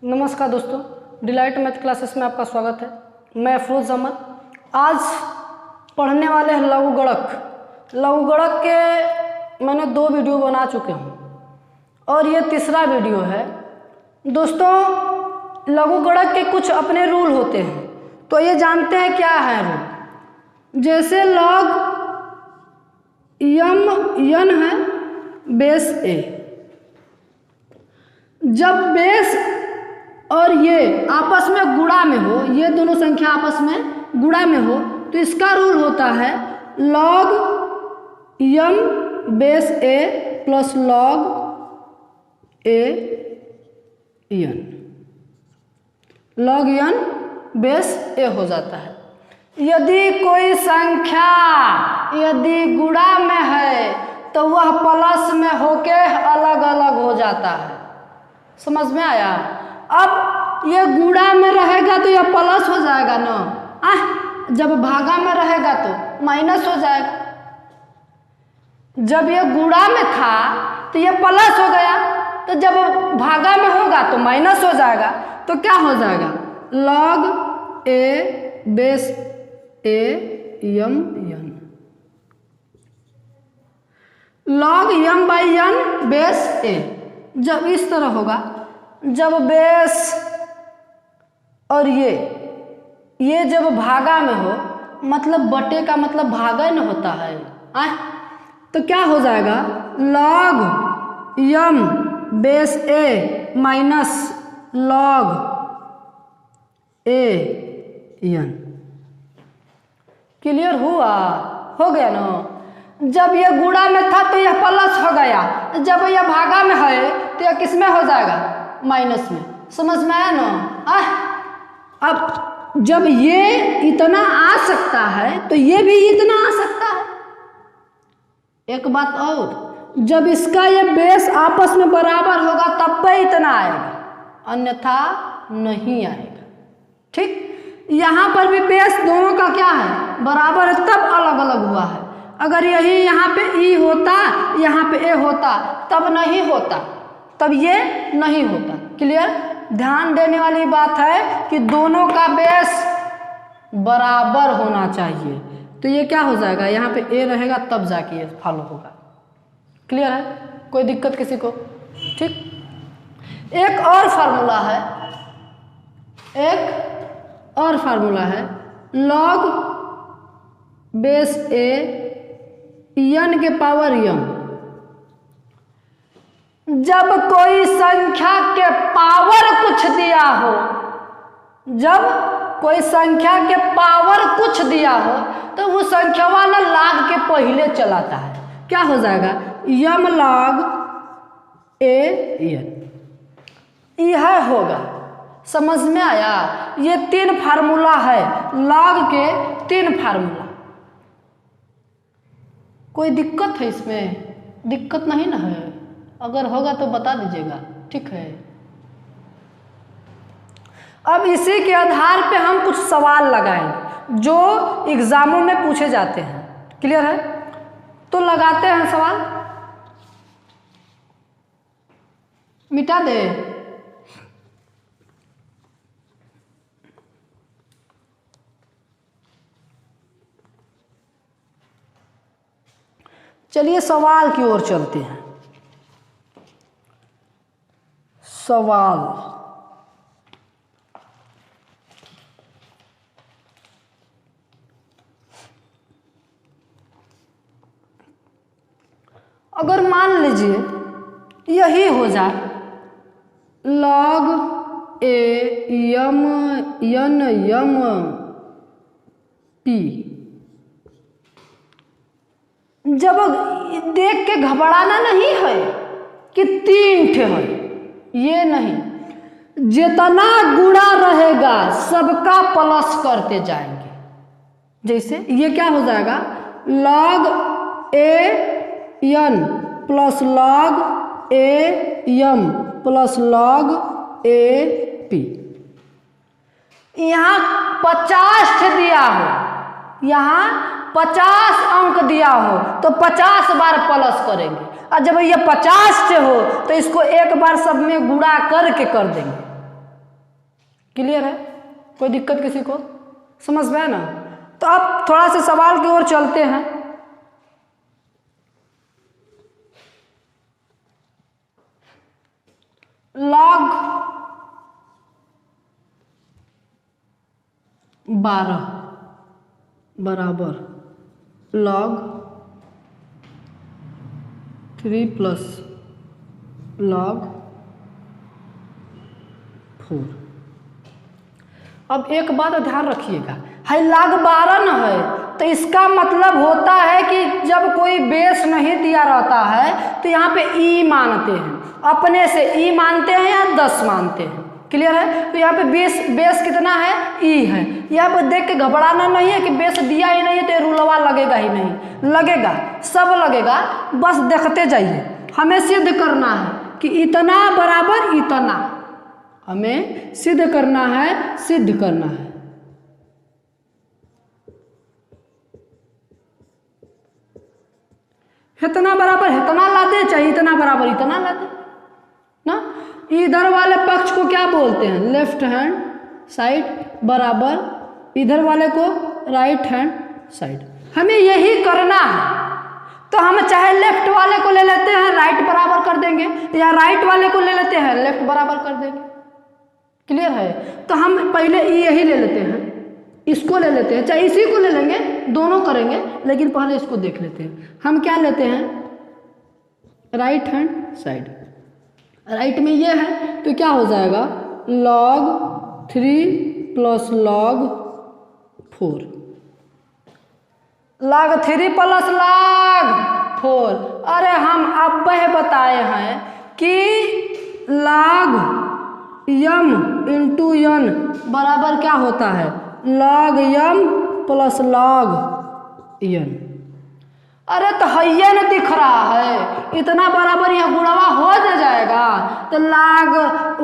नमस्कार दोस्तों, delight math classes में आपका स्वागत है। मैं अफरोज अहमद। आज पढ़ने वाले हैं लघुगणक। लघुगणक के मैंने 2 वीडियो बना चुके हूँ और ये तीसरा वीडियो है। दोस्तों, लघुगणक के कुछ अपने रूल होते हैं, तो ये जानते हैं क्या है रूल। जैसे लॉग यन है बेस ए, जब बेस और ये आपस में गुणा में हो, ये दोनों संख्या आपस में गुणा में हो, तो इसका रूल होता है log N base A plus log a N. Log N base ए हो जाता है। यदि कोई संख्या यदि गुणा में है तो वह प्लस में होके अलग अलग हो जाता है। समझ में आया? अब ये गुणा में रहेगा तो यह प्लस हो जाएगा ना, जब भागा में रहेगा तो माइनस हो जाएगा। जब ये गुणा में था तो ये प्लस हो गया, तो जब भागा में होगा तो माइनस हो जाएगा। तो क्या हो जाएगा? Log a base a m n, log m by n base a. जब इस तरह होगा, जब बेस और ये जब भागा में हो, मतलब बटे का मतलब भागा न होता है, तो क्या हो जाएगा? Log Yama base A minus log a N. Clear हुआ? हो गया ना? जब यह गुणा में था तो यह प्लस हो गया, जब यह भागा में है तो यह किस में हो जाएगा? माइनस में। समझ में आया ना? अब जब ये इतना आ सकता है तो ये भी इतना आ सकता है। एक बात और, जब इसका ये बेस आपस में बराबर होगा तब भी इतना आएगा, अन्यथा नहीं आएगा। ठीक? यहाँ पर भी बेस दोनों का क्या है? बराबर है, तब अलग अलग हुआ है। अगर यही यहाँ पे ई होता, यहाँ पे ए होता, तब नहीं होता, तब ये नहीं होता। क्लियर? ध्यान देने वाली बात है कि दोनों का बेस बराबर होना चाहिए। तो ये क्या हो जाएगा? यहाँ पे ए रहेगा तब जाके ये फॉलो होगा। क्लियर है? कोई दिक्कत किसी को? ठीक। एक और फार्मूला है, एक और फार्मूला है लॉग बेस ए यन के पावर यम। जब कोई संख्या के पावर कुछ दिया हो, जब कोई संख्या के पावर कुछ दिया हो तो वो संख्या वाला लॉग के पहले चलाता है। क्या हो जाएगा? यम लॉग ए यन। यह होगा। समझ में आया? ये 3 फार्मूला है, लॉग के 3 फार्मूला। कोई दिक्कत है इसमें? दिक्कत नहीं ना है? अगर होगा तो बता दीजिएगा। ठीक है? अब इसी के आधार पे हम कुछ सवाल लगाएंगे जो एग्जामों में पूछे जाते हैं। क्लियर है? तो लगाते हैं सवाल। मिटा दे। चलिए सवाल की ओर चलते हैं। सवाल, अगर मान लीजिए यही हो जाए log a m N M P, जब देख के घबराना नहीं है कि 3 ठे है, ये नहीं। जितना गुणा रहेगा सबका प्लस करते जाएंगे। जैसे ये क्या हो जाएगा? Log a n plus log a m plus log a p. यहाँ 50 ठे दिया हो, यहाँ 50 अंक दिया हो तो 50 बार प्लस करेंगे, और जब ये 50 से हो तो इसको एक बार सब में गुणा करके कर देंगे। क्लियर है? कोई दिक्कत किसी को? समझ में है ना? तो अब थोड़ा सा सवाल की ओर चलते हैं। log 12 बराबर log 3 प्लस log 4। अब एक बात ध्यान रखिएगा, है log 12 न है तो इसका मतलब होता है कि जब कोई बेस नहीं दिया रहता है तो यहाँ पे ई मानते हैं, अपने से ई मानते हैं या 10 मानते हैं। क्लियर है? तो यहाँ पे बेस कितना है? ई है। यहाँ पे देख के घबराना नहीं है कि बेस दिया ही नहीं है तो रूलवा लगेगा ही नहीं, लगेगा, सब लगेगा, बस देखते जाइए। हमें सिद्ध करना है कि इतना बराबर इतना, हमें सिद्ध करना है, सिद्ध करना है। इतना बराबर इतना लाते, चाहे इतना बराबर इतना लाते ना। इधर वाले पक्ष को क्या बोलते हैं? लेफ्ट हैंड साइड बराबर इधर वाले को राइट हैंड साइड। हमें यही करना है। तो हम चाहे लेफ्ट वाले को ले लेते हैं, राइट बराबर कर देंगे, या राइट वाले को ले लेते हैं, लेफ्ट बराबर कर देंगे। क्लियर है? तो हम पहले यही ले लेते हैं, इसको ले लेते हैं, चाहे इसी को ले लेंगे, दोनों करेंगे, लेकिन पहले इसको देख लेते हैं। हम क्या लेते हैं? Right hand side. राइट में ये है तो क्या हो जाएगा? log 3 plus log 4। log 3 plus log 4। अरे हम अब वह बताए हैं कि log m इंटू n बराबर क्या होता है? log m plus log n। अरे तो हैया न दिख रहा है, इतना बराबर यह गुणवा हो जाएगा। तो log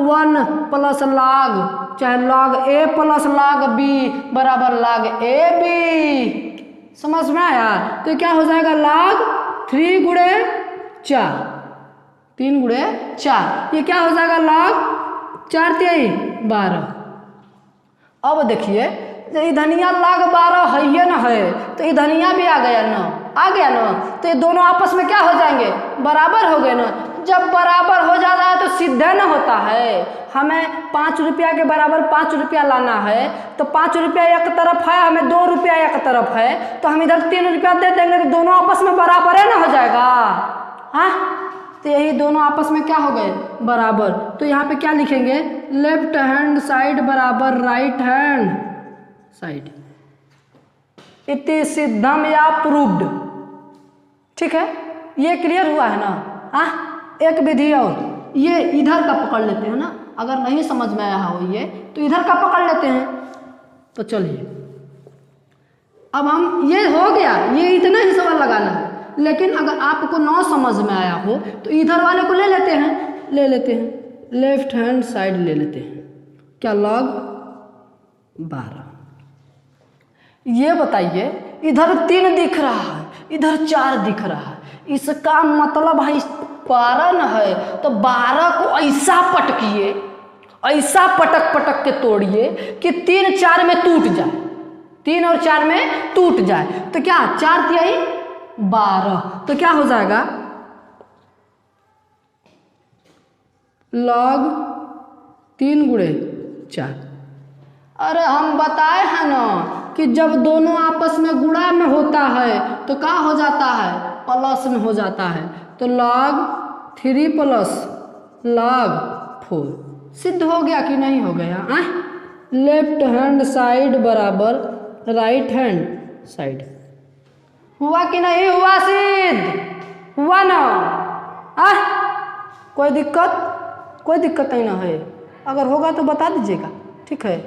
1 प्लस log, चाहे log a plus log b बराबर log a b। समझ में आया? तो क्या हो जाएगा? log 3 गुणे 4, 3 गुणे 4, ये क्या हो जाएगा? log 4 3 12। अब देखिए धनिया log 12 है ना है, तो ये धनिया भी आ गया ना, आ गया ना, तो ये दोनों आपस में क्या हो जाएंगे? बराबर हो गए ना। जब बराबर हो जाता है तो सीधे ना होता है। हमें 5 रुपया के बराबर 5 रुपया लाना है, तो 5 रुपया एक तरफ है, हमें 2 रुपया एक तरफ है, तो हम इधर 3 रुपया दे देंगे तो दोनों आपस में बराबर है ना हो जाएगा। हाँ, तो यही दोनों आपस में क्या हो गए? बराबर। तो यहाँ पे क्या लिखेंगे? लेफ्ट हैंड साइड बराबर राइट हैंड साइड। इति सिद्धम या प्रूव्ड। ठीक है, ये क्लियर हुआ है ना? हाँ, एक विधि और, ये इधर का पकड़ लेते हैं ना, अगर नहीं समझ में आया हो ये तो इधर का पकड़ लेते हैं। तो चलिए अब हम, ये हो गया, ये इतना ही सवाल लगाना है, लेकिन अगर आपको ना समझ में आया हो तो इधर वाले को ले लेते हैं, लेफ्ट हैंड साइड ले लेते हैं। क्या? log 12। ये बताइए, इधर 3 दिख रहा है, इधर 4 दिख रहा है, इसका मतलब है 12 न है, तो 12 को ऐसा पटकिए, ऐसा पटक पटक के तोड़िए कि 3 4 में टूट जाए, 3 और 4 में टूट जाए। तो क्या? 4 3 12, तो क्या हो जाएगा? log 3 गुणे 4। अरे हम बताए हैं ना कि जब दोनों आपस में गुणा में होता है तो क्या हो जाता है? प्लस में हो जाता है। तो log 3 प्लस log 4 सिद्ध हो गया कि नहीं हो गया? लेफ्ट हैंड साइड बराबर राइट हैंड साइड। हुआ कि नहीं हुआ? सिद्ध हुआ ना? कोई दिक्कत? कोई दिक्कत नहीं ना है। अगर होगा तो बता दीजिएगा, ठीक है?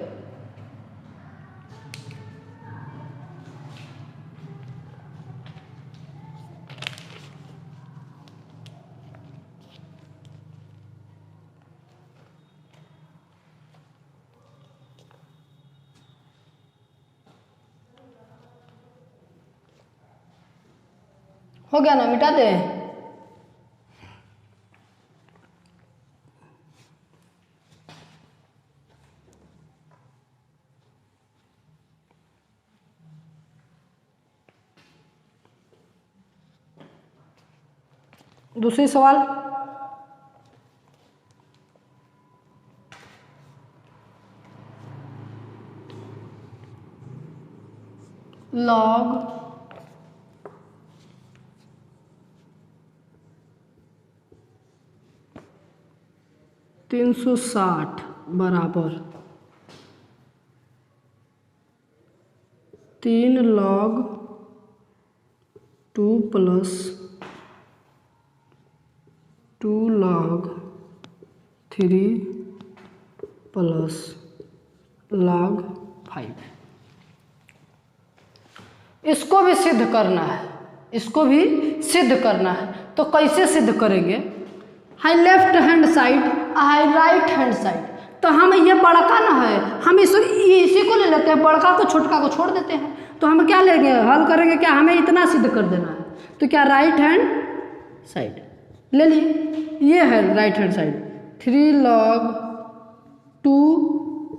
हो गया ना? मिटा दे। दूसरी सवाल, लॉग 360 बराबर 3 log 2 plus 2 log 3 plus log 5। इसको भी सिद्ध करना है, इसको भी सिद्ध करना है। तो कैसे सिद्ध करेंगे? High left hand side, high right hand side. तो हम ये बड़का ना है, हम इसी को ले लेते हैं, बड़का को छोटका को छोड़ देते हैं। तो हम क्या लेंगे, हल करेंगे क्या, हमें इतना सिद्ध कर देना है। तो क्या राइट हैंड साइड ले लिए, ये है right hand side. 3 log 2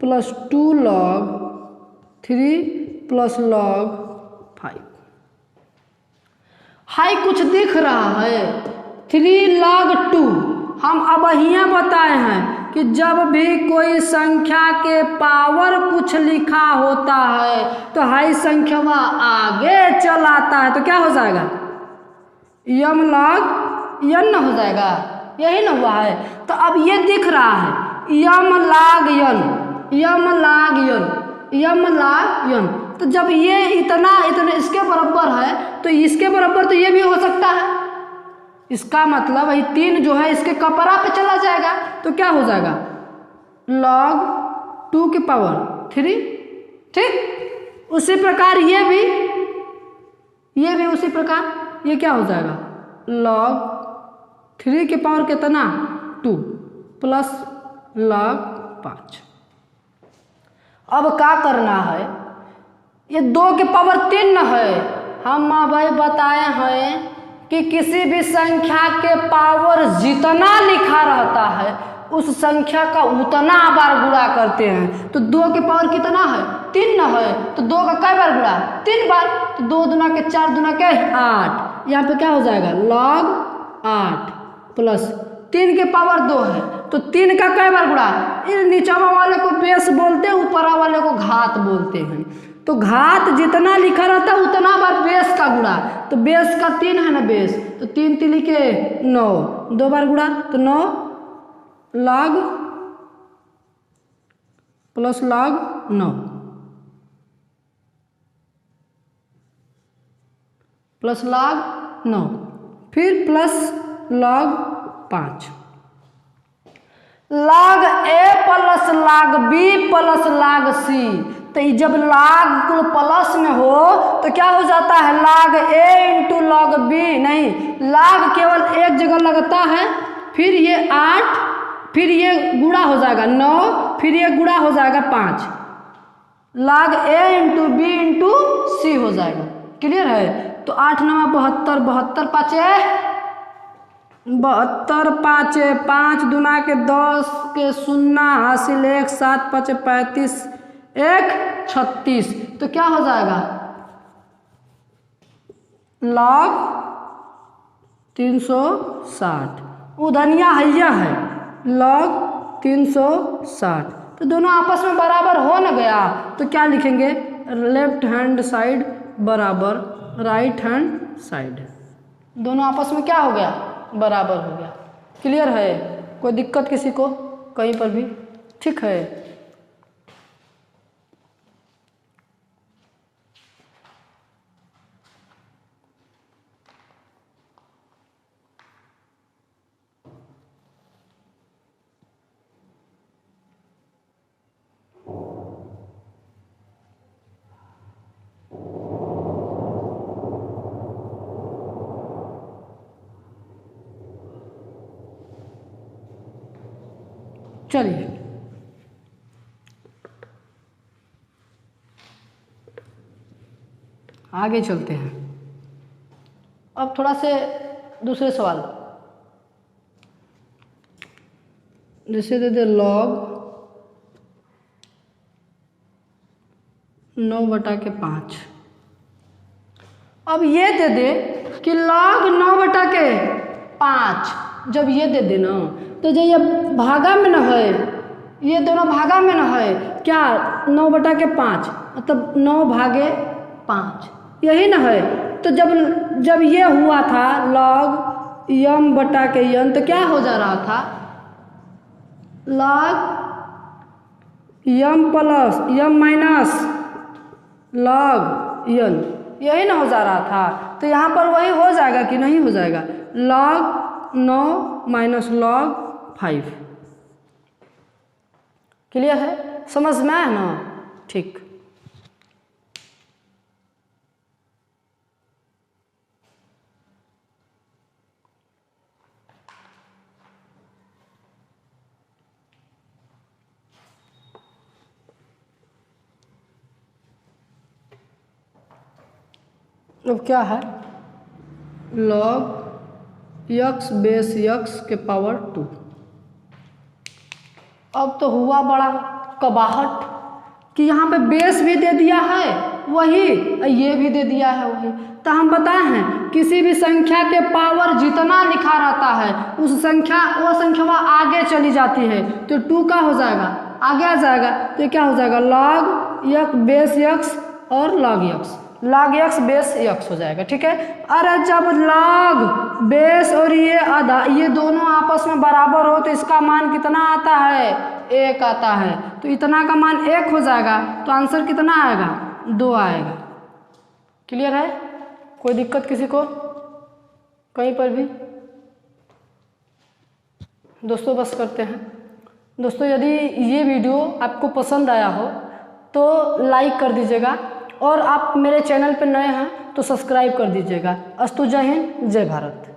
plus 2 log 3 plus log 5। High कुछ दिख रहा है, 3 log 2। हम अब यहाँ बताए हैं कि जब भी कोई संख्या के पावर कुछ लिखा होता है तो हाई संख्या आगे चलाता है, तो क्या हो जाएगा, यम log n हो जाएगा। यही ना हुआ है। तो अब ये दिख रहा है यम log n, यम log n, यम log n। तो जब ये इतना इसके बराबर है तो इसके बराबर तो ये भी हो सकता है। इसका मतलब वही 3 जो है इसके कपड़ा पे चला जाएगा, तो क्या हो जाएगा, log 2 की पावर 3। ठीक, उसी प्रकार ये भी उसी प्रकार, ये क्या हो जाएगा, log 3 की पावर कितना, 2 प्लस log 5। अब क्या करना है, ये 2 की पावर 3 न है। हम भाई बताए हैं कि किसी भी संख्या के पावर जितना लिखा रहता है उस संख्या का उतना बार गुणा करते हैं। तो 2 की पावर कितना है, 3 न है, तो 2 का कई बार गुणा, 3 बार। तो 2 दूना के 4 दूना के 8, यहाँ पे क्या हो जाएगा, log 8 प्लस 3 के पावर 2 है, तो 3 का कई बार गुणा। नीचे वाले को बेस बोलते हैं, ऊपर वाले को घात बोलते हैं। तो घात जितना लिखा रहता है उतना बार बेस का गुणा। तो बेस का 3 है ना बेस, तो 3 3 के 9, 2 बार गुणा, तो 9 log plus log 9 plus log 9, फिर plus log 5, log a plus log b plus log c। तो जब log कुल प्लस में हो तो क्या हो जाता है, log a into log b। नहीं, log केवल एक जगह लगता है, फिर ये 8, फिर ये गुणा हो जाएगा 9, फिर ये गुणा हो जाएगा 5, log a into b into c हो जाएगा। क्लियर है? तो 8 9 72, 72 पाँचे 72 पाँचे 5 दूना के 10 के 0 हासिल 1, 7 5 35, 1 36। तो क्या हो जाएगा, log 360। उधनिया हैया है log 360। तो दोनों आपस में बराबर हो न गया, तो क्या लिखेंगे, लेफ्ट हैंड साइड बराबर राइट हैंड साइड। दोनों आपस में क्या हो गया, बराबर हो गया। क्लियर है? कोई दिक्कत किसी को कहीं पर भी? ठीक है। चलिए आगे चलते हैं। अब थोड़ा से दूसरे सवाल, जैसे दे दे log 9/5। अब ये दे दे कि log 9/5 5 जब ये दे देना तो जब ये भागा में न है, ये दोनों भागा में न है क्या, 9/5 मतलब 9 भागे 5 यही न है। तो जब ये हुआ था log यम बटा के यन तो क्या हो जा रहा था, log यम प्लस यम माइनस log यन, यही ना हो जा रहा था। तो यहाँ पर वही हो जाएगा कि नहीं हो जाएगा, log 9 माइनस log 5। क्लियर है, समझ में है ना? ठीक। अब क्या है, log x बेस x के पावर 2। अब तो हुआ बड़ा कबाहट कि यहाँ पे बेस भी दे दिया है वही, ये भी दे दिया है वही। तो हम बताए हैं किसी भी संख्या के पावर जितना लिखा रहता है वो संख्या आगे चली जाती है, तो 2 का हो जाएगा, आगे आ जाएगा। तो क्या हो जाएगा, log x बेस x और log x बेस x हो जाएगा। ठीक है। अरे जब log बेस और ये आधा ये दोनों आपस में बराबर हो तो इसका मान कितना आता है, 1 आता है। तो इतना का मान 1 हो जाएगा, तो आंसर कितना आएगा, 2 आएगा। क्लियर है, कोई दिक्कत किसी को कहीं पर भी? दोस्तों बस करते हैं। दोस्तों यदि ये वीडियो आपको पसंद आया हो तो लाइक कर दीजिएगा, और आप मेरे चैनल पर नए हैं तो सब्सक्राइब कर दीजिएगा। अस्तु, जय हिंद, जय भारत।